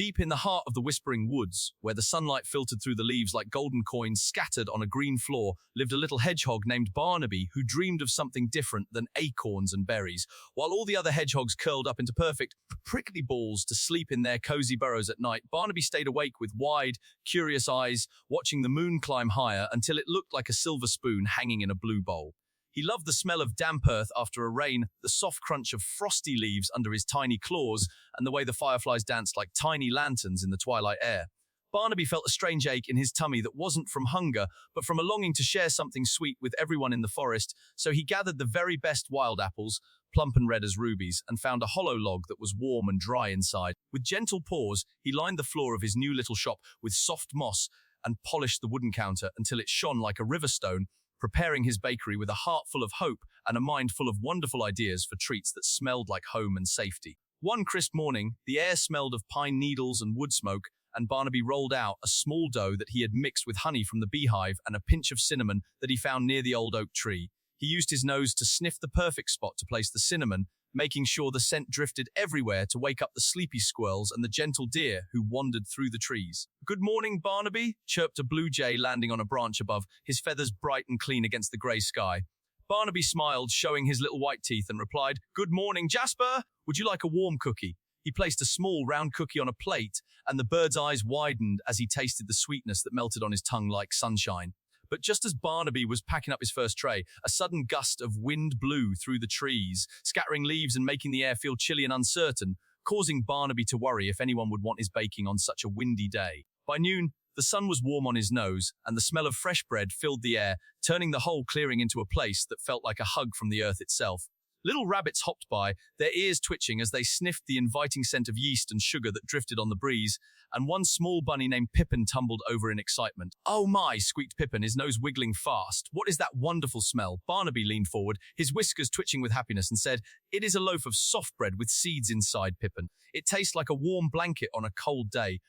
Deep in the heart of the whispering woods, where the sunlight filtered through the leaves like golden coins scattered on a green floor, lived a little hedgehog named Barnaby who dreamed of something different than acorns and berries. While all the other hedgehogs curled up into perfect, prickly balls to sleep in their cozy burrows at night, Barnaby stayed awake with wide, curious eyes, watching the moon climb higher until it looked like a silver spoon hanging in a blue bowl. He loved the smell of damp earth after a rain, the soft crunch of frosty leaves under his tiny claws, and the way the fireflies danced like tiny lanterns in the twilight air. Barnaby felt a strange ache in his tummy that wasn't from hunger, but from a longing to share something sweet with everyone in the forest, so he gathered the very best wild apples, plump and red as rubies, and found a hollow log that was warm and dry inside. With gentle paws, he lined the floor of his new little shop with soft moss and polished the wooden counter until it shone like a river stone, preparing his bakery with a heart full of hope and a mind full of wonderful ideas for treats that smelled like home and safety. One crisp morning, the air smelled of pine needles and wood smoke, and Barnaby rolled out a small dough that he had mixed with honey from the beehive and a pinch of cinnamon that he found near the old oak tree. He used his nose to sniff the perfect spot to place the cinnamon, making sure the scent drifted everywhere to wake up the sleepy squirrels and the gentle deer who wandered through the trees. "Good morning, Barnaby," chirped a blue jay landing on a branch above, his feathers bright and clean against the grey sky. Barnaby smiled, showing his little white teeth, and replied, "Good morning, Jasper. Would you like a warm cookie?" He placed a small, round cookie on a plate, and the bird's eyes widened as he tasted the sweetness that melted on his tongue like sunshine. But just as Barnaby was packing up his first tray, a sudden gust of wind blew through the trees, scattering leaves and making the air feel chilly and uncertain, causing Barnaby to worry if anyone would want his baking on such a windy day. By noon, the sun was warm on his nose, and the smell of fresh bread filled the air, turning the whole clearing into a place that felt like a hug from the earth itself. Little rabbits hopped by, their ears twitching as they sniffed the inviting scent of yeast and sugar that drifted on the breeze, and one small bunny named Pippin tumbled over in excitement. "Oh my," squeaked Pippin, his nose wiggling fast. "What is that wonderful smell?" Barnaby leaned forward, his whiskers twitching with happiness, and said, "It is a loaf of soft bread with seeds inside, Pippin. It tastes like a warm blanket on a cold day."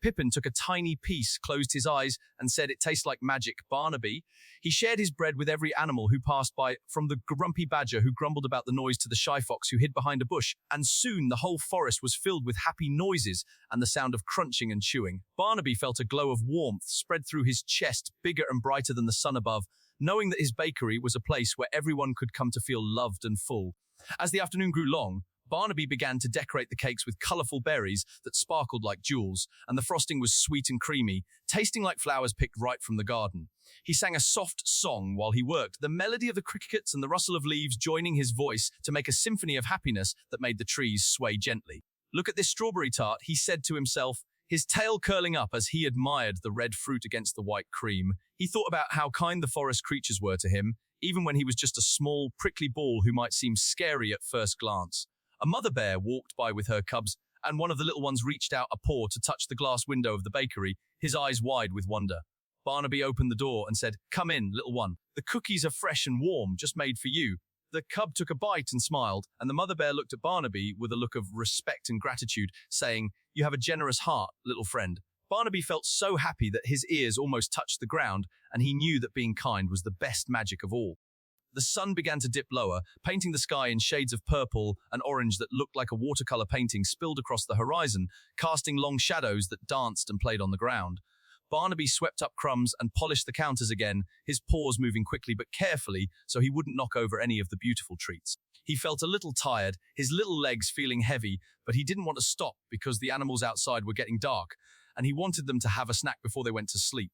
Pippin took a tiny piece, closed his eyes, and said, "It tastes like magic, Barnaby." He shared his bread with every animal who passed by, from the grumpy badger who grumbled about the noise to the shy fox who hid behind a bush, and soon the whole forest was filled with happy noises and the sound of crunching and chewing. Barnaby felt a glow of warmth spread through his chest, bigger and brighter than the sun above, knowing that his bakery was a place where everyone could come to feel loved and full. As the afternoon grew long, Barnaby began to decorate the cakes with colourful berries that sparkled like jewels, and the frosting was sweet and creamy, tasting like flowers picked right from the garden. He sang a soft song while he worked, the melody of the crickets and the rustle of leaves joining his voice to make a symphony of happiness that made the trees sway gently. "Look at this strawberry tart," he said to himself, his tail curling up as he admired the red fruit against the white cream. He thought about how kind the forest creatures were to him, even when he was just a small, prickly ball who might seem scary at first glance. A mother bear walked by with her cubs, and one of the little ones reached out a paw to touch the glass window of the bakery, his eyes wide with wonder. Barnaby opened the door and said, "Come in, little one. The cookies are fresh and warm, just made for you." The cub took a bite and smiled, and the mother bear looked at Barnaby with a look of respect and gratitude, saying, "You have a generous heart, little friend." Barnaby felt so happy that his ears almost touched the ground, and he knew that being kind was the best magic of all. The sun began to dip lower, painting the sky in shades of purple and orange that looked like a watercolor painting spilled across the horizon, casting long shadows that danced and played on the ground. Barnaby swept up crumbs and polished the counters again, his paws moving quickly but carefully so he wouldn't knock over any of the beautiful treats. He felt a little tired, his little legs feeling heavy, but he didn't want to stop because the animals outside were getting dark, and he wanted them to have a snack before they went to sleep.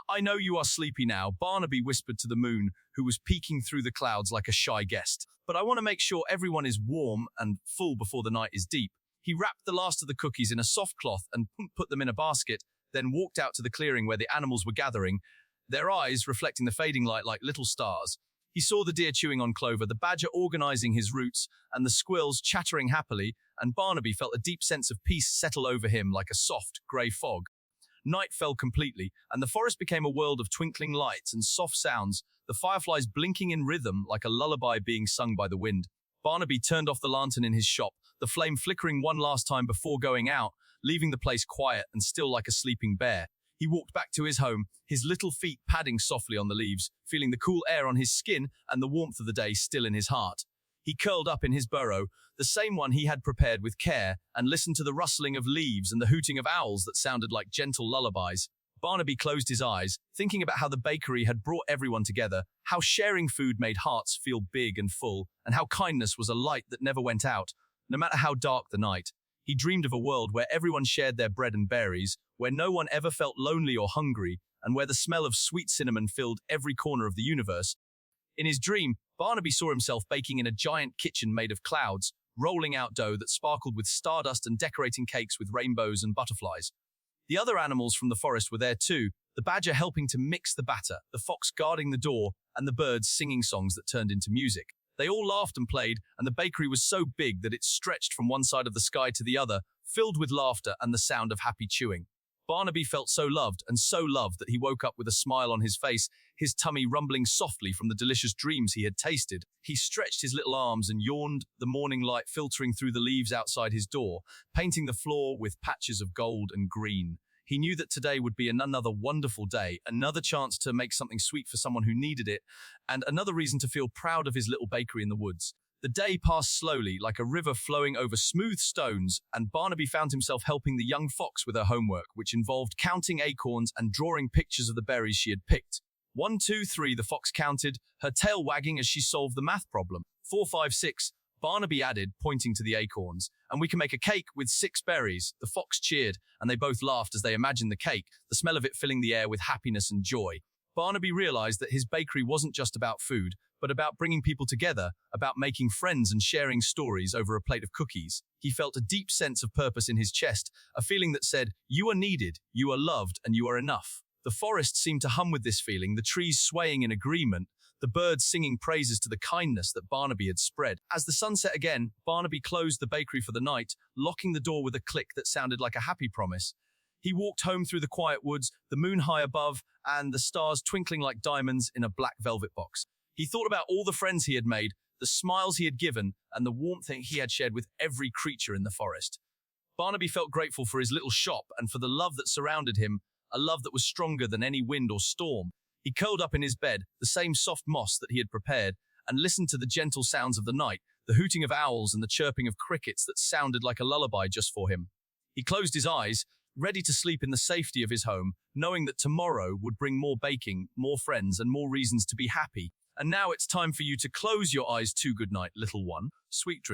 "I know you are sleepy now," Barnaby whispered to the moon, who was peeking through the clouds like a shy guest. "But I want to make sure everyone is warm and full before the night is deep." He wrapped the last of the cookies in a soft cloth and put them in a basket, then walked out to the clearing where the animals were gathering, their eyes reflecting the fading light like little stars. He saw the deer chewing on clover, the badger organizing his roots, and the squirrels chattering happily, and Barnaby felt a deep sense of peace settle over him like a soft, grey fog. Night fell completely, and the forest became a world of twinkling lights and soft sounds, the fireflies blinking in rhythm like a lullaby being sung by the wind. Barnaby turned off the lantern in his shop, the flame flickering one last time before going out, leaving the place quiet and still like a sleeping bear. He walked back to his home, his little feet padding softly on the leaves, feeling the cool air on his skin and the warmth of the day still in his heart. He curled up in his burrow, the same one he had prepared with care, and listened to the rustling of leaves and the hooting of owls that sounded like gentle lullabies. Barnaby closed his eyes, thinking about how the bakery had brought everyone together, how sharing food made hearts feel big and full, and how kindness was a light that never went out, no matter how dark the night. He dreamed of a world where everyone shared their bread and berries, where no one ever felt lonely or hungry, and where the smell of sweet cinnamon filled every corner of the universe. In his dream, Barnaby saw himself baking in a giant kitchen made of clouds, rolling out dough that sparkled with stardust and decorating cakes with rainbows and butterflies. The other animals from the forest were there too, the badger helping to mix the batter, the fox guarding the door, and the birds singing songs that turned into music. They all laughed and played, and the bakery was so big that it stretched from one side of the sky to the other, filled with laughter and the sound of happy chewing. Barnaby felt so loved and so loved that he woke up with a smile on his face, his tummy rumbling softly from the delicious dreams he had tasted. He stretched his little arms and yawned, the morning light filtering through the leaves outside his door, painting the floor with patches of gold and green. He knew that today would be another wonderful day, another chance to make something sweet for someone who needed it, and another reason to feel proud of his little bakery in the woods. The day passed slowly, like a river flowing over smooth stones, and Barnaby found himself helping the young fox with her homework, which involved counting acorns and drawing pictures of the berries she had picked. 1, 2, 3, the fox counted, her tail wagging as she solved the math problem. 4, 5, 6, Barnaby added, pointing to the acorns, and we can make a cake with 6 berries. The fox cheered, and they both laughed as they imagined the cake, the smell of it filling the air with happiness and joy. Barnaby realized that his bakery wasn't just about food, but about bringing people together, about making friends and sharing stories over a plate of cookies. He felt a deep sense of purpose in his chest, a feeling that said, "You are needed, you are loved, and you are enough." The forest seemed to hum with this feeling, the trees swaying in agreement, the birds singing praises to the kindness that Barnaby had spread. As the sun set again, Barnaby closed the bakery for the night, locking the door with a click that sounded like a happy promise. He walked home through the quiet woods, the moon high above, and the stars twinkling like diamonds in a black velvet box. He thought about all the friends he had made, the smiles he had given, and the warmth he had shared with every creature in the forest. Barnaby felt grateful for his little shop and for the love that surrounded him, a love that was stronger than any wind or storm. He curled up in his bed, the same soft moss that he had prepared, and listened to the gentle sounds of the night, the hooting of owls and the chirping of crickets that sounded like a lullaby just for him. He closed his eyes, ready to sleep in the safety of his home, knowing that tomorrow would bring more baking, more friends, and more reasons to be happy. And now it's time for you to close your eyes too. Good night, little one. Sweet dreams.